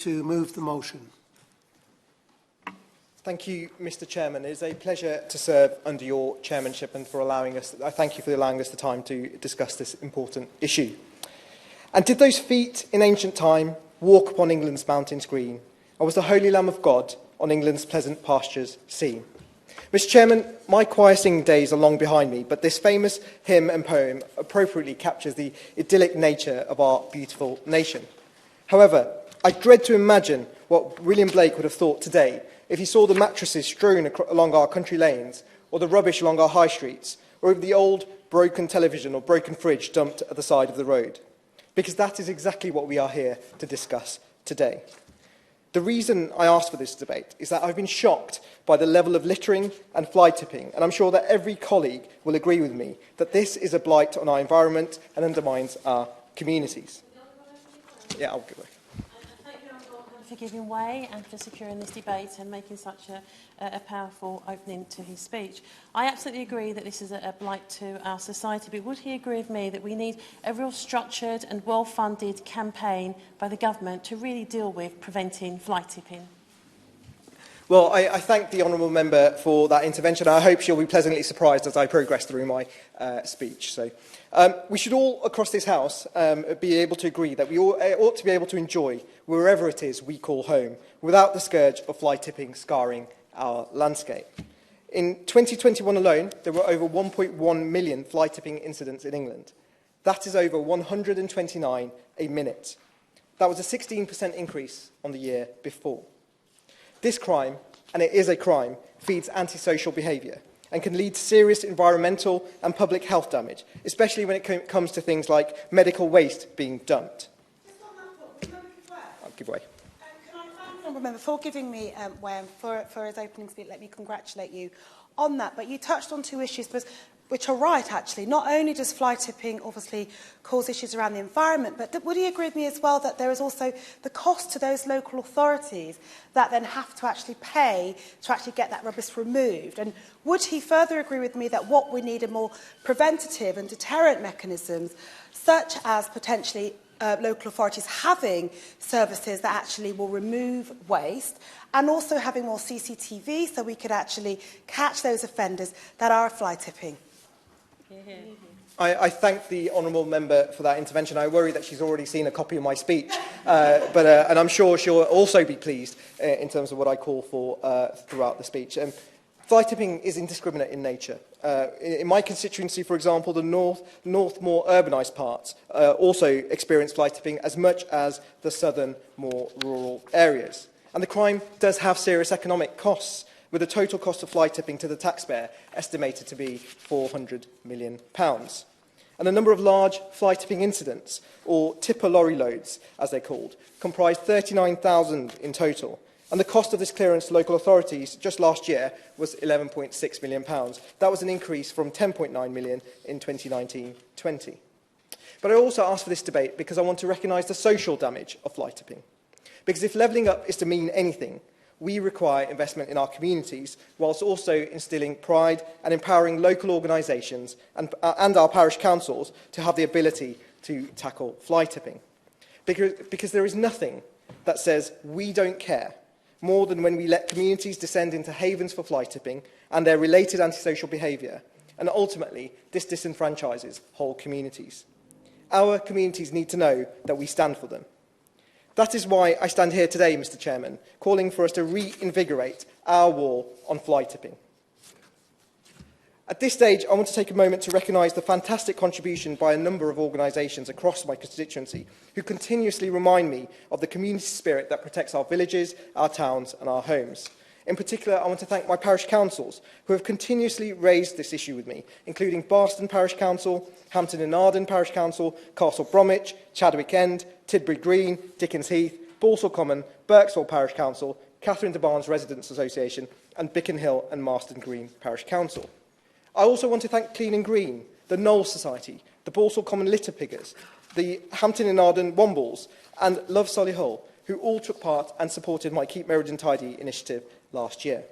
to move the motion. Thank you, Mr. Chairman. It is a pleasure to serve under your chairmanship and for allowing us. I thank you for allowing us the time to discuss this important issue. And did those feet in ancient time walk upon England's mountains green, or was the holy Lamb of God on England's pleasant pastures seen? Mr. Chairman, my choir singing days are long behind me, but this famous hymn and poem appropriately captures the idyllic nature of our beautiful nation. However, I dread to imagine what William Blake would have thought today if he saw the mattresses strewn along our country lanes, or the rubbish along our high streets, or the old broken television or broken fridge dumped at the side of the road. Because that is exactly what we are here to discuss today. The reason I asked for this debate is that I've been shocked by the level of littering and fly tipping, and I'm sure that every colleague will agree with me that this is a blight on our environment and undermines our communities. Yeah, I'll give it. For giving way and for securing this debate and making such a powerful opening to his speech. I absolutely agree that this is a blight to our society, but would he agree with me that we need a real structured and well-funded campaign by the government to really deal with preventing fly tipping? Well, I thank the honourable member for that intervention. I hope she'll be pleasantly surprised as I progress through my speech. So, we should all across this House be able to agree that we all ought to be able to enjoy wherever it is we call home, without the scourge of fly tipping scarring our landscape. In 2021 alone, there were over 1.1 million fly tipping incidents in England. That is over 129 a minute. That was a 16% increase on the year before. This crime, and it is a crime, feeds antisocial behaviour and can lead to serious environmental and public health damage, especially when it comes to things like medical waste being dumped. I'll give way. Can I thank the honourable member for giving me way for his opening speech? Let me congratulate you on that. But you touched on two issues which are right, actually. Not only does fly tipping obviously cause issues around the environment, but would he agree with me as well that there is also the cost to those local authorities that then have to actually pay to actually get that rubbish removed? And would he further agree with me that what we need are more preventative and deterrent mechanisms, such as potentially local authorities having services that actually will remove waste, and also having more CCTV so we could actually catch those offenders that are fly tipping? I thank the honourable member for that intervention. I worry that she's already seen a copy of my speech, and I'm sure she'll also be pleased in terms of what I call for throughout the speech. Fly tipping is indiscriminate in nature. In my constituency, for example, the north more urbanised parts also experience fly tipping as much as the southern, more rural areas. And the crime does have serious economic costs, with the total cost of fly tipping to the taxpayer estimated to be £400 million. And a number of large fly tipping incidents, or tipper lorry loads, as they're called, comprise 39,000 in total. And the cost of this clearance to local authorities just last year was £11.6 million. That was an increase from £10.9 million in 2019-20. But I also asked for this debate because I want to recognise the social damage of fly tipping. Because if levelling up is to mean anything, we require investment in our communities, whilst also instilling pride and empowering local organisations and our parish councils to have the ability to tackle fly tipping. Because there is nothing that says we don't care more than when we let communities descend into havens for fly tipping and their related antisocial behaviour, and ultimately this disenfranchises whole communities. Our communities need to know that we stand for them. That is why I stand here today, Mr. Chairman, calling for us to reinvigorate our war on fly tipping. At this stage, I want to take a moment to recognise the fantastic contribution by a number of organisations across my constituency who continuously remind me of the community spirit that protects our villages, our towns and our homes. In particular, I want to thank my parish councils who have continuously raised this issue with me, including Barston Parish Council, Hampton and Arden Parish Council, Castle Bromwich, Chadwick End, Tidbury Green, Dickens Heath, Balsall Common, Berkswell Parish Council, Catherine de Barnes Residents Association and Bicken Hill and Marston Green Parish Council. I also want to thank Clean and Green, the Knowles Society, the Balsall Common Litter Piggers, the Hampton and Arden Wombles and Love Solihull, who all took part and supported my Keep Meriden Tidy initiative last year.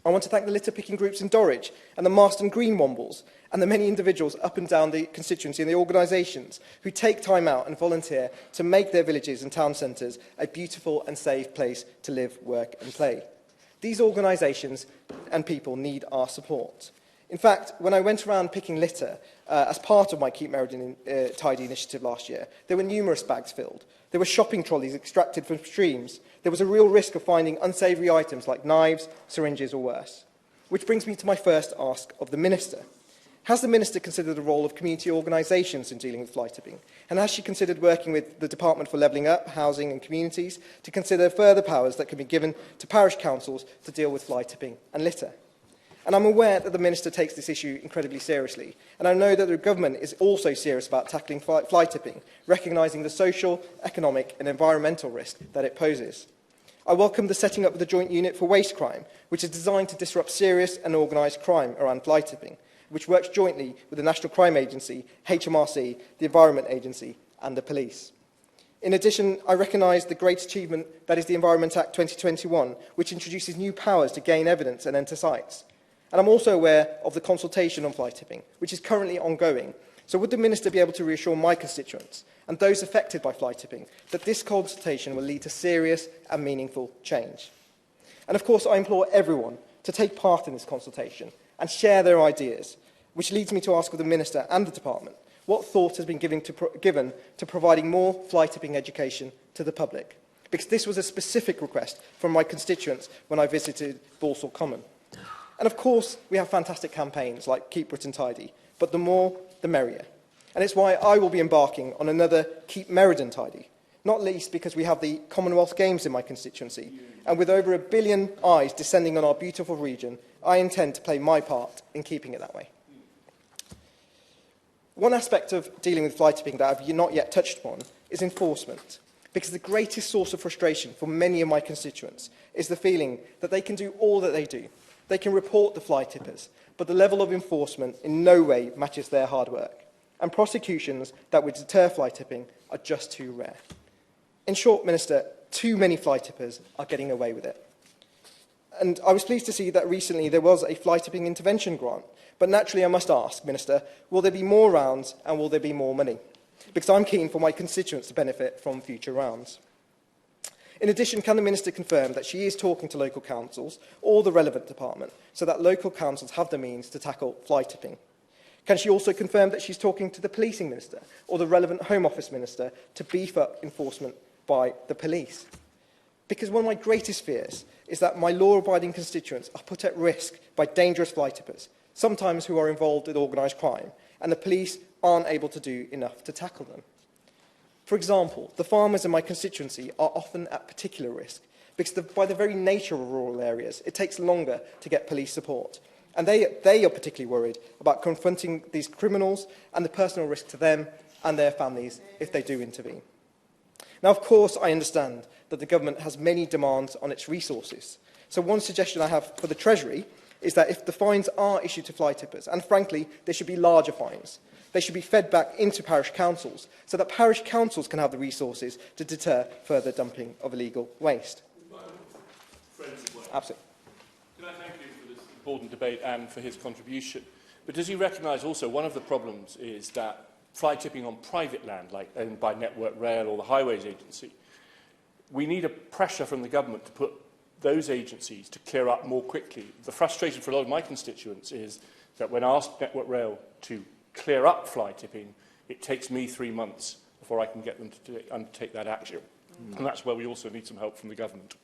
I want to thank the litter picking groups in Dorridge and the Marston Green Wombles and the many individuals up and down the constituency and the organisations who take time out and volunteer to make their villages and town centres a beautiful and safe place to live, work and play. These organisations and people need our support. In fact, when I went around picking litter as part of my Keep Meriden Tidy initiative last year, there were numerous bags filled. There were shopping trolleys extracted from streams. There was a real risk of finding unsavoury items like knives, syringes or worse. Which brings me to my first ask of the Minister. Has the Minister considered the role of community organisations in dealing with fly tipping? And has she considered working with the Department for Levelling Up, Housing and Communities to consider further powers that can be given to parish councils to deal with fly tipping and litter? And I'm aware that the Minister takes this issue incredibly seriously, and I know that the Government is also serious about tackling fly tipping, recognising the social, economic and environmental risk that it poses. I welcome the setting up of the Joint Unit for Waste Crime, which is designed to disrupt serious and organised crime around fly tipping, which works jointly with the National Crime Agency, HMRC, the Environment Agency and the police. In addition, I recognise the great achievement that is the Environment Act 2021, which introduces new powers to gain evidence and enter sites. And I'm also aware of the consultation on fly tipping, which is currently ongoing. So would the Minister be able to reassure my constituents and those affected by fly tipping that this consultation will lead to serious and meaningful change? And of course, I implore everyone to take part in this consultation and share their ideas, which leads me to ask of the Minister and the Department what thought has been given to providing more fly tipping education to the public, because this was a specific request from my constituents when I visited Balsall Common. And of course, we have fantastic campaigns like Keep Britain Tidy, but the more, the merrier. And it's why I will be embarking on another Keep Meriden Tidy, not least because we have the Commonwealth Games in my constituency, and with over 1 billion eyes descending on our beautiful region, I intend to play my part in keeping it that way. One aspect of dealing with fly tipping that I've not yet touched upon is enforcement, because the greatest source of frustration for many of my constituents is the feeling that they can do all that they do. They can report the fly tippers, but the level of enforcement in no way matches their hard work, and prosecutions that would deter fly tipping are just too rare. In short, Minister, too many fly tippers are getting away with it. And I was pleased to see that recently there was a fly tipping intervention grant, but naturally I must ask, Minister, will there be more rounds and will there be more money? Because I'm keen for my constituents to benefit from future rounds. In addition, can the Minister confirm that she is talking to local councils or the relevant department so that local councils have the means to tackle fly tipping? Can she also confirm that she's talking to the Policing Minister or the relevant Home Office Minister to beef up enforcement by the police? Because one of my greatest fears is that my law-abiding constituents are put at risk by dangerous fly tippers, sometimes who are involved in organised crime, and the police aren't able to do enough to tackle them. For example, the farmers in my constituency are often at particular risk because by the very nature of rural areas, it takes longer to get police support. And they are particularly worried about confronting these criminals and the personal risk to them and their families if they do intervene. Now, of course, I understand that the government has many demands on its resources. So one suggestion I have for the Treasury is that if the fines are issued to fly tippers, and frankly, there should be larger fines, they should be fed back into parish councils so that parish councils can have the resources to deter further dumping of illegal waste. Absolutely. Can I thank you for this important debate and for his contribution? But does he recognise also one of the problems is that fly tipping on private land, like owned by Network Rail or the Highways Agency, we need a pressure from the government to put those agencies to clear up more quickly. The frustration for a lot of my constituents is that when asked Network Rail to clear up fly tipping, it takes me 3 months before I can get them to undertake that action. And that's where we also need some help from the government.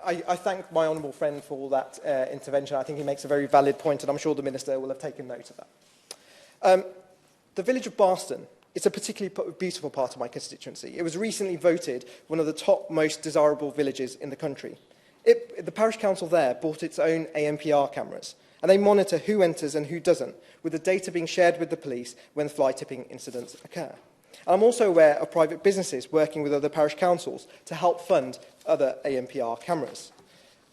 I thank my honourable friend for that intervention. I think he makes a very valid point, and I'm sure the Minister will have taken note of that. The village of Barston is a particularly beautiful part of my constituency. It was recently voted one of the top most desirable villages in the country. The parish council there bought its own ANPR cameras, and they monitor who enters and who doesn't, with the data being shared with the police when fly tipping incidents occur. And I'm also aware of private businesses working with other parish councils to help fund other ANPR cameras.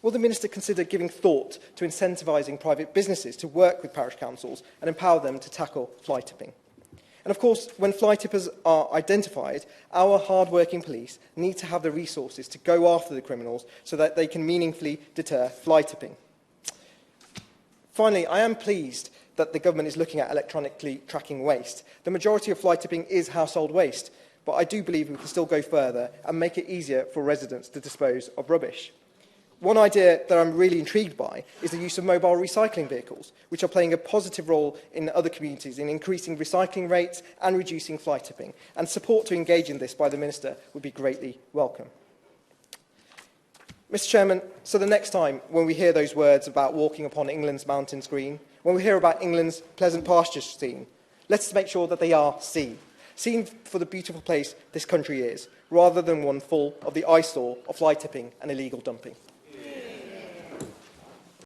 Will the Minister consider giving thought to incentivising private businesses to work with parish councils and empower them to tackle fly tipping? And of course, when fly tippers are identified, our hard-working police need to have the resources to go after the criminals so that they can meaningfully deter fly tipping. Finally, I am pleased that the government is looking at electronically tracking waste. The majority of fly tipping is household waste, but I do believe we can still go further and make it easier for residents to dispose of rubbish. One idea that I'm really intrigued by is the use of mobile recycling vehicles, which are playing a positive role in other communities in increasing recycling rates and reducing fly tipping, and support to engage in this by the Minister would be greatly welcome. Mr Chairman, so the next time when we hear those words about walking upon England's mountains green, when we hear about England's pleasant pastures seen, let's make sure that they are seen for the beautiful place this country is, rather than one full of the eyesore of fly tipping and illegal dumping.